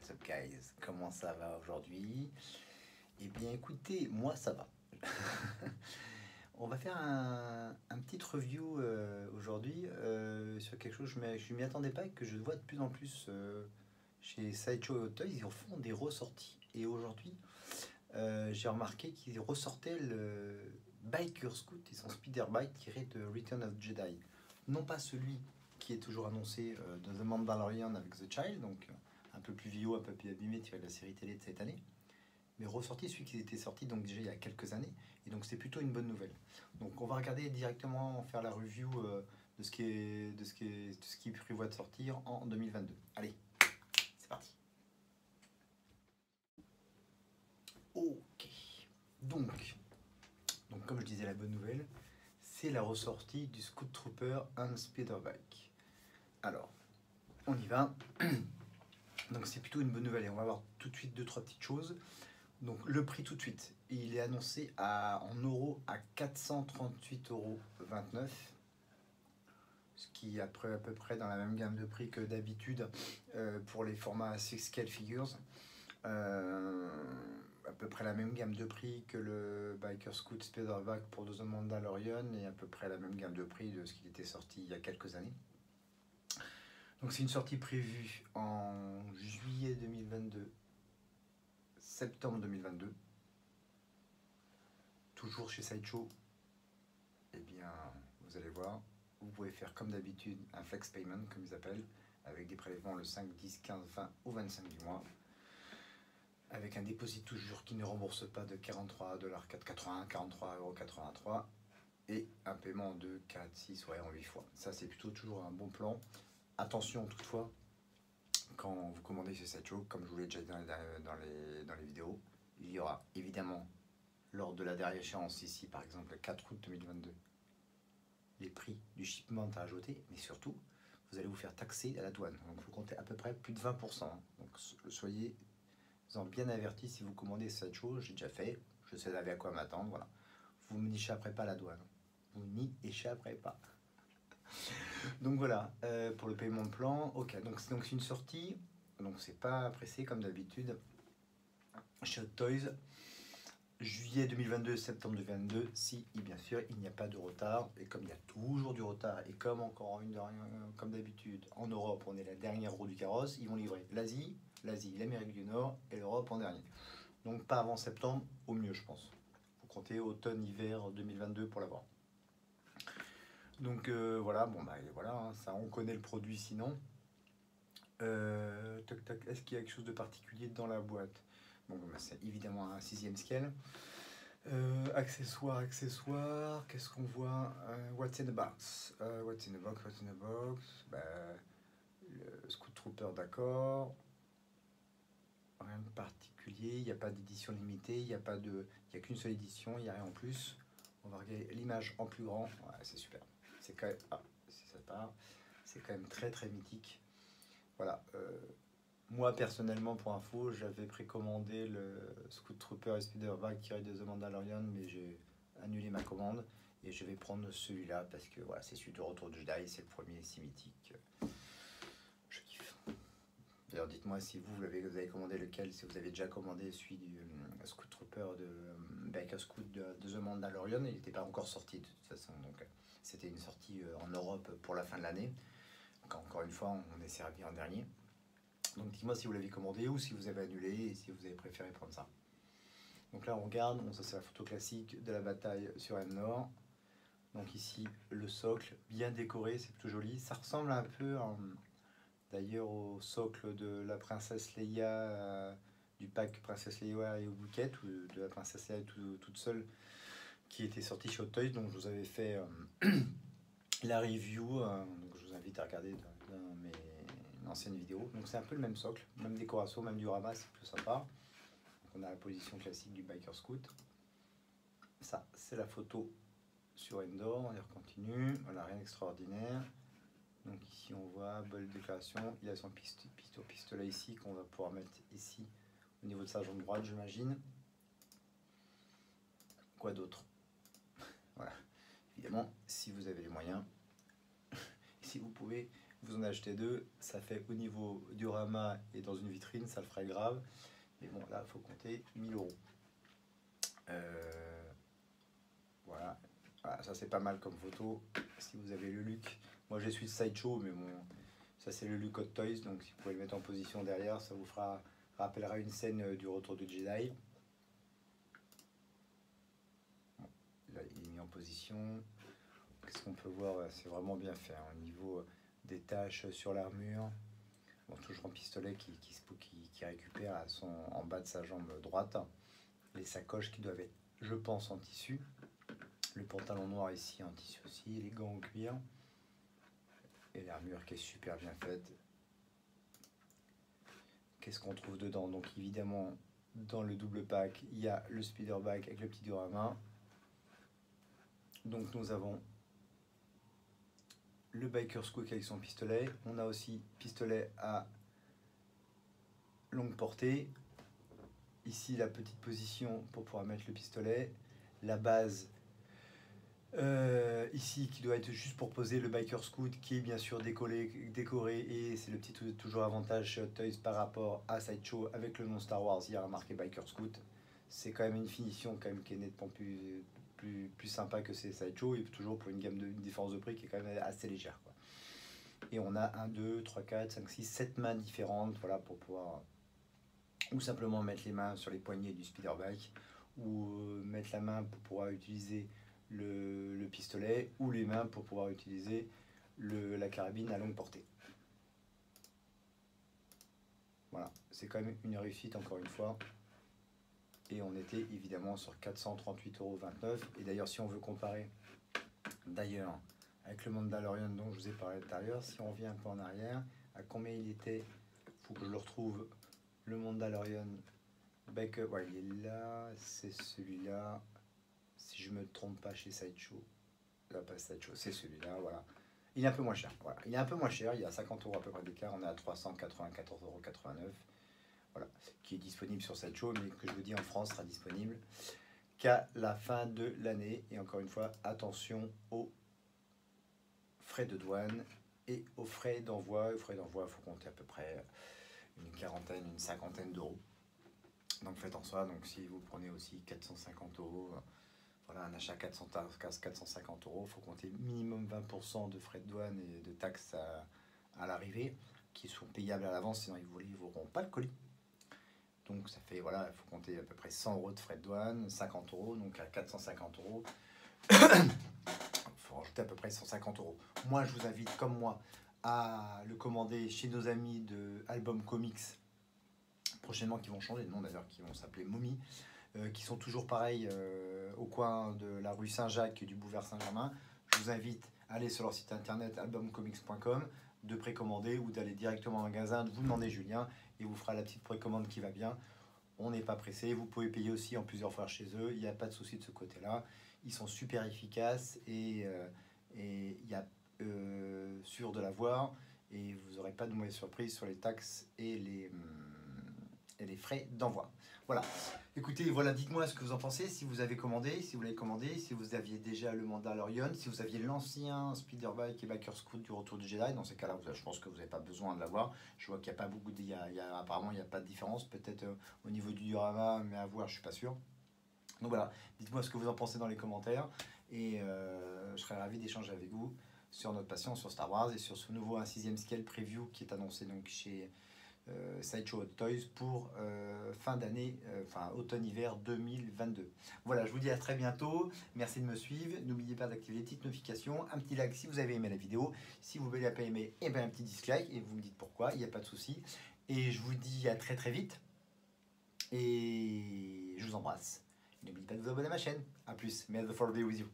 What's up guys, comment ça va aujourd'hui? Eh bien écoutez, moi ça va. On va faire un petit review aujourd'hui sur quelque chose que je ne m'y attendais pas et que je vois de plus en plus chez Sideshow et Hot Toys. Ils font des ressorties. Et aujourd'hui, j'ai remarqué qu'ils ressortaient le Biker Scoot et son speeder bike tiré de Return of Jedi. Non pas celui qui est toujours annoncé dans The Mandalorian avec The Child, donc un peu plus vieux, un peu plus abîmé, tiré de la série télé de cette année, mais ressorti celui qui était sorti donc déjà il y a quelques années, et donc c'est plutôt une bonne nouvelle. Donc on va regarder directement, faire la review de ce qui prévoit de sortir en 2022. Allez, c'est parti. Ok, donc comme je disais, la bonne nouvelle, c'est la ressortie du Scoot Trooper and Speeder Bike. Alors, on y va. Donc c'est plutôt une bonne nouvelle et on va voir tout de suite deux trois petites choses. Donc le prix tout de suite, il est annoncé en euros à 438,29 €, ce qui est à peu près dans la même gamme de prix que d'habitude pour les formats 6 scale figures. À peu près la même gamme de prix que le Biker Scoot Speederbike pour The Mandalorian et à peu près la même gamme de prix de ce qui était sorti il y a quelques années. Donc c'est une sortie prévue en juillet 2022, septembre 2022. Toujours chez Sideshow. Eh bien, vous allez voir, vous pouvez faire comme d'habitude un flex payment, comme ils appellent, avec des prélèvements le 5, 10, 15, 20 ou 25 du mois, avec un dépôt toujours qui ne rembourse pas de 43,480 $, 43,83 € et un paiement de 4, 6, ouais, en 8 fois. Ça, c'est plutôt toujours un bon plan. Attention toutefois, quand vous commandez chez Sideshow, comme je vous l'ai déjà dit dans les vidéos, il y aura évidemment, lors de la dernière échéance ici, par exemple le 4 août 2022, les prix du shipment à ajouter, mais surtout, vous allez vous faire taxer à la douane. Donc, vous comptez à peu près plus de 20%. Donc, soyez-en bien avertis si vous commandez cette chose. J'ai déjà fait, je sais à quoi m'attendre. Voilà. Vous n'échapperez pas à la douane. Vous n'y échapperez pas. Donc voilà, pour le paiement de plan. Ok, donc c'est une sortie. Donc c'est pas pressé comme d'habitude. Chez Hot Toys. Juillet 2022, septembre 2022, si bien sûr il n'y a pas de retard, et comme il y a toujours du retard, et comme comme d'habitude en Europe on est la dernière roue du carrosse, ils vont livrer l'Asie, l'Amérique du Nord et l'Europe en dernier. Donc pas avant septembre, au mieux je pense. Faut compter automne-hiver 2022 pour l'avoir. Donc voilà, bon bah voilà, hein, ça on connaît le produit sinon. Est-ce qu'il y a quelque chose de particulier dans la boîte? Bon, bah, c'est évidemment un 6e scale. Accessoires, qu'est-ce qu'on voit? What's in the box? What's in the box? Bah, le Scoot Trooper, d'accord. Rien de particulier, il n'y a pas d'édition limitée, il n'y a qu'une seule édition, il n'y a rien en plus. On va regarder l'image en plus grand. Ouais, c'est super. C'est quand même, si ça part, c'est quand même très très mythique. Voilà. Moi personnellement, pour info, j'avais précommandé le Scoot Trooper et Speederbike tiré de The Mandalorian, mais j'ai annulé ma commande et je vais prendre celui-là parce que voilà, c'est celui de Retour de Jedi, c'est le premier, si mythique. Je kiffe. D'ailleurs, dites-moi si vous avez commandé lequel, si vous avez déjà commandé celui du Scoot Trooper de Biker Scoot de The Mandalorian. Il n'était pas encore sorti de toute façon, donc c'était une sortie en Europe pour la fin de l'année. Encore une fois, on est servi en dernier. Donc dites-moi si vous l'avez commandé ou si vous avez annulé et si vous avez préféré prendre ça. Donc là on regarde, ça c'est la photo classique de la bataille sur Endor. Donc ici le socle bien décoré, c'est plutôt joli. Ça ressemble un peu d'ailleurs au socle de la princesse Leia, du pack princesse Leia et au bouquet, ou de la princesse Leia toute seule qui était sortie chez Hot Toys. Donc je vous avais fait la review, donc je vous invite à regarder dans mes ancienne vidéo. Donc c'est un peu le même socle, même décoration, même diorama, c'est plus sympa. Donc on a la position classique du Biker Scoot. Ça, c'est la photo sur Endor, on y continue. Voilà, rien d'extraordinaire. Donc ici on voit, belle déclaration. Il a son pistolet ici qu'on va pouvoir mettre ici au niveau de sa jambe droite, j'imagine. Quoi d'autre? Voilà. Évidemment, si vous avez les moyens, si vous pouvez vous en achetez deux, ça fait au niveau diorama et dans une vitrine, ça le ferait grave. Mais bon, là, il faut compter 1000 euros. Voilà. Voilà, ça c'est pas mal comme photo. Si vous avez le look, moi je suis de Sideshow, mais bon, ça c'est le look Hot Toys, donc si vous pouvez le mettre en position derrière, ça vous rappellera une scène du Retour de Jedi. Bon, là il est mis en position. Qu'est-ce qu'on peut voir? C'est vraiment bien fait hein, au niveau des taches sur l'armure. Bon, toujours en pistolet qui récupère en bas de sa jambe droite. Les sacoches qui doivent être, je pense, en tissu. Le pantalon noir ici en tissu aussi, les gants en cuir. Et l'armure qui est super bien faite. Qu'est-ce qu'on trouve dedans? Donc évidemment, dans le double pack, il y a le speeder bag avec le petit diorama. Donc nous avons le biker squeak avec son pistolet. On a aussi pistolet à longue portée. Ici la petite position pour pouvoir mettre le pistolet. La base ici qui doit être juste pour poser le biker scoot qui est bien sûr décoré et c'est le petit toujours avantage Toys par rapport à Sideshow avec le nom Star Wars, il y a marqué biker scoot. C'est quand même une finition quand même qui est nettement plus sympa que c'est Sideshow et toujours pour une différence de prix qui est quand même assez légère quoi. Et on a 1, 2, 3, 4, 5, 6, 7 mains différentes voilà, pour pouvoir ou simplement mettre les mains sur les poignets du speeder bike ou mettre la main pour pouvoir utiliser le pistolet ou les mains pour pouvoir utiliser la carabine à longue portée. Voilà, c'est quand même une réussite encore une fois. Et on était évidemment sur 438,29 €. Et d'ailleurs, si on veut comparer d'ailleurs avec le Mandalorian dont je vous ai parlé tout à l'heure, si on revient un peu en arrière, à combien il était, il faut que je le retrouve, le Mandalorian Backup, ouais, il est là, c'est celui-là. Si je me trompe pas chez Sideshow, là pas Sideshow, c'est celui-là, voilà. Il est un peu moins cher, voilà. Il est un peu moins cher, il y a 50 € à peu près d'écart, on est à 394,89 €, voilà, qui est disponible sur Sideshow, mais que je vous dis en France sera disponible qu'à la fin de l'année. Et encore une fois, attention aux frais de douane et aux frais d'envoi. Aux frais d'envoi, il faut compter à peu près une quarantaine, une cinquantaine d'euros. Donc faites en sorte, donc si vous prenez aussi 450 €, voilà, un achat 450 €, il faut compter minimum 20% de frais de douane et de taxes à l'arrivée, qui sont payables à l'avance, sinon ils ne vous pas le colis. Donc ça fait, voilà, il faut compter à peu près 100 € de frais de douane, 50 €, donc à 450 €. Il faut rajouter à peu près 150 €. Moi, je vous invite, comme moi, à le commander chez nos amis de Album Comics, prochainement, qui vont changer de nom d'ailleurs, qui vont s'appeler Mommy, qui sont toujours pareils au coin de la rue Saint-Jacques et du boulevard Saint-Germain. Je vous invite à aller sur leur site internet albumcomics.com, de précommander ou d'aller directement en magasin, de vous demander Julien et vous fera la petite précommande qui va bien. On n'est pas pressé, vous pouvez payer aussi en plusieurs fois chez eux, il n'y a pas de souci de ce côté-là. Ils sont super efficaces et il y a sûr de l'avoir et vous n'aurez pas de mauvaise surprise sur les taxes et les frais d'envoi. Voilà. Écoutez, voilà, dites-moi ce que vous en pensez, si vous avez commandé, si vous l'avez commandé, si vous aviez déjà le Mandalorian, si vous aviez l'ancien Speederbike et Biker Scoot du Retour du Jedi. Dans ces cas-là, je pense que vous n'avez pas besoin de l'avoir. Je vois qu'il n'y a pas beaucoup de... apparemment, il n'y a pas de différence, peut-être au niveau du diorama, mais à voir, je ne suis pas sûr. Donc voilà, dites-moi ce que vous en pensez dans les commentaires et je serais ravi d'échanger avec vous sur notre passion sur Star Wars et sur ce nouveau 1/6e scale preview qui est annoncé donc chez Sideshow Hot Toys pour fin d'année, enfin automne-hiver 2022. Voilà, je vous dis à très bientôt. Merci de me suivre. N'oubliez pas d'activer les petites notifications. Un petit like si vous avez aimé la vidéo. Si vous ne l'avez pas aimé, et bien un petit dislike et vous me dites pourquoi. Il n'y a pas de souci. Et je vous dis à très très vite. Et je vous embrasse. N'oubliez pas de vous abonner à ma chaîne. A plus. May the force be with you.